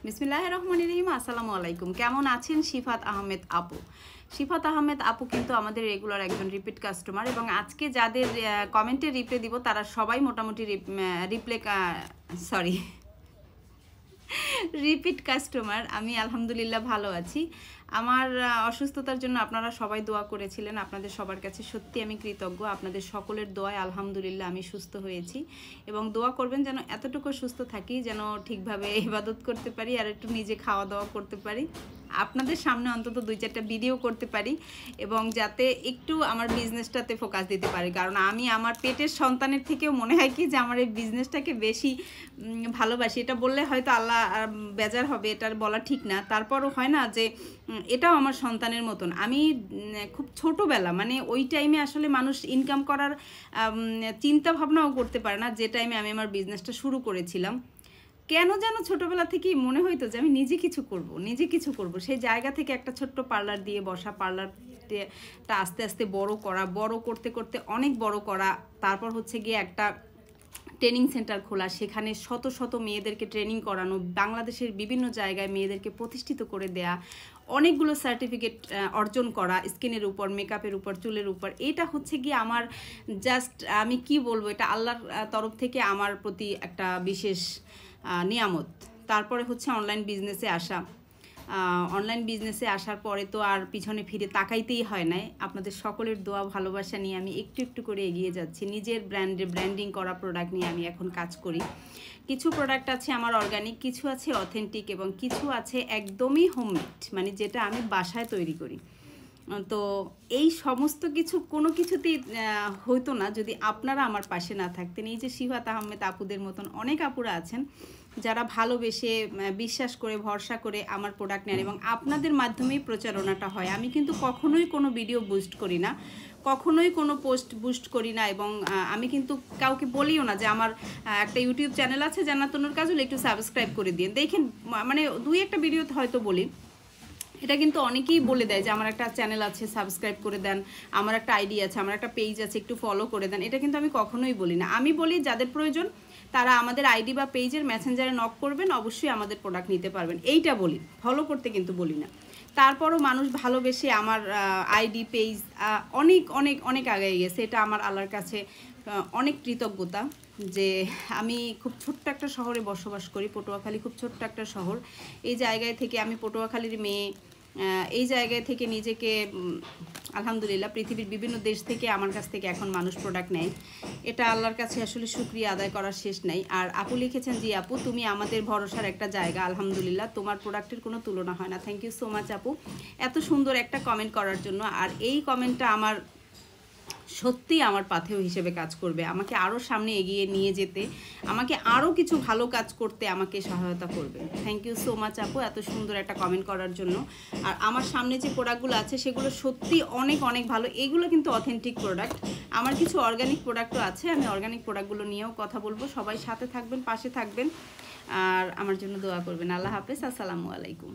বিসমিল্লাহির রহমানির রহিম। আসসালামু আলাইকুম। কেমন আছেন শিফাত আহমেদ আপু? শিফাত আহমেদ আপু কিন্তু আমাদের রেগুলার একজন রিপিট কাস্টমার, এবং আজকে যাদের কমেন্টে রিপ্লাই দিব তারা সবাই মোটামুটি রিপিট কাস্টমার। আমি আলহামদুলিল্লাহ ভালো আছি। আমার অসুস্থতার জন্য আপনারা সবাই দোয়া করেছিলেন, আপনাদের সবার কাছে সত্যি আমি কৃতজ্ঞ। আপনাদের সকলের দোয়ায় আলহামদুলিল্লাহ আমি সুস্থ হয়েছি, এবং দোয়া করবেন যেন এতটুকু সুস্থ থাকি যেন ঠিকভাবে ইবাদত করতে পারি, আর একটু নিজে খাওয়া দাওয়া করতে পারি, আপনাদের সামনে অন্তত 2-4টা ভিডিও করতে পারি, এবং যাতে একটু আমার বিজনেসটাতে ফোকাস দিতে পারি। কারণ আমি আমার পেটের সন্তানের থেকেও মনে হয় কি যে আমার এই বিজনেসটাকে বেশি ভালোবাসি। এটা বললে হয়তো আল্লাহ বেজার হবে, এটার বলা ঠিক না। তারপরও হয় না যে এটাও আমার সন্তানের মতন। আমি খুব ছোটোবেলা, মানে ওই টাইমে আসলে মানুষ ইনকাম করার চিন্তা ভাবনাও করতে পারে না, যে টাইমে আমি আমার বিজনেসটা শুরু করেছিলাম। কেন যেন ছোটোবেলা থেকেই মনে হইতো যে আমি নিজে কিছু করব। সেই জায়গা থেকে একটা ছোট্ট পার্লার দিয়ে বসা, পার্লারটা আস্তে আস্তে বড় করতে করতে অনেক বড় করা, তারপর হচ্ছে গিয়ে একটা ট্রেনিং সেন্টার খোলা, সেখানে শত শত মেয়েদেরকে ট্রেনিং করানো, বাংলাদেশের বিভিন্ন জায়গায় মেয়েদেরকে প্রতিষ্ঠিত করে দেয়া, অনেকগুলো সার্টিফিকেট অর্জন করা স্কিনের উপর, মেকআপের উপর, চুলের উপর। এটা হচ্ছে গিয়ে আমার জাস্ট, আমি কি বলবো, এটা আল্লাহর তরফ থেকে আমার প্রতি একটা বিশেষ নিয়ামত। তারপরে হচ্ছে অনলাইন বিজনেসে আসার পরে তো আর পিছনে ফিরে তাকাইতেই হয় না। আপনাদের সকলের দোয়া ভালোবাসা নিয়ে আমি একটু একটু করে এগিয়ে যাচ্ছি। নিজের ব্র্যান্ডিং করা প্রোডাক্ট নিয়ে আমি এখন কাজ করি। কিছু প্রোডাক্ট আছে আমার অর্গানিক, কিছু আছে অথেন্টিক, এবং কিছু আছে একদমই হোমমেড, মানে যেটা আমি বাসায় তৈরি করি। তো এই সমস্ত কিছু কোনো কিছুতেই হইতো না যদি আপনারা আমার পাশে না থাকতেন। এই যে শিফাত আহমেদ আপুদের মতন অনেক আপুরা আছেন যারা ভালোবেসে, বিশ্বাস করে, ভরসা করে আমার প্রোডাক্ট নেন, এবং আপনাদের মাধ্যমেই প্রচারণাটা হয়। আমি কিন্তু কখনোই কোনো ভিডিও বুস্ট করি না, কখনোই কোনো পোস্ট বুস্ট করি না, এবং আমি কিন্তু কাউকে বলিও না যে আমার একটা ইউটিউব চ্যানেল আছে জান্নাতুন্নুর কাজল, একটু সাবস্ক্রাইব করে দিন। দেখেন, মানে 2-1টা ভিডিওতে হয়তো বলি, এটা কিন্তু অনেকেই বলে দেয় যে আমার একটা চ্যানেল আছে, সাবস্ক্রাইব করে দেন, আমার একটা আইডি আছে, আমার একটা পেজ আছে, একটু ফলো করে দেন। এটা কিন্তু আমি কখনোই বলি না। আমি বলি যাদের প্রয়োজন তারা আমাদের আইডি বা পেজের মেসেঞ্জারে নক করবেন, অবশ্যই আমাদের প্রোডাক্ট নিতে পারবেন, এইটা বলি, ফলো করতে কিন্তু বলি না। তারপরও মানুষ ভালোবেসে আমার আইডি পেজ অনেক অনেক অনেক আগে গেছে। এটা আমার আল্লাহর কাছে অনেক কৃতজ্ঞতা যে আমি খুব ছোট্ট একটা শহরে বসবাস করি, পটুয়াখালী, খুব ছোট্ট একটা শহর। এই জায়গায় থেকে, আমি পটুয়াখালীর মেয়ে, এই জায়গায় থেকে নিজেকে আলহামদুলিল্লাহ পৃথিবীর বিভিন্ন দেশ থেকে আমার কাছ থেকে এখন মানুষ প্রোডাক্ট নেয়। এটা আল্লাহর কাছে আসলে শুকরিয়া আদায় করার শেষ নাই। আর আপু লিখেছেন, জি আপু তুমি আমাদের ভরসার একটা জায়গা, আলহামদুলিল্লাহ তোমার প্রোডাক্টের কোনো তুলনা হয় না। থ্যাংক ইউ সো মাচ আপু এত সুন্দর একটা কমেন্ট করার জন্য। আর এই কমেন্টটা আমার সত্যি আমার পাথেয় হিসেবে কাজ করবে, আমাকে আরও সামনে এগিয়ে নিয়ে যেতে, আমাকে আরও কিছু ভালো কাজ করতে আমাকে সহায়তা করবে। থ্যাংক ইউ সো মাচ আপু এত সুন্দর একটা কমেন্ট করার জন্য। আর আমার সামনে যে প্রোডাক্টগুলো আছে সেগুলো সত্যি অনেক অনেক ভালো। এগুলো কিন্তু অথেন্টিক প্রোডাক্ট। আমার কিছু অর্গানিক প্রোডাক্টও আছে, আমি অর্গানিক প্রোডাক্টগুলো নিয়েও কথা বলবো। সবাই সাথে থাকবেন, পাশে থাকবেন, আর আমার জন্য দোয়া করবেন। আল্লাহ হাফেজ, আসসালামু আলাইকুম।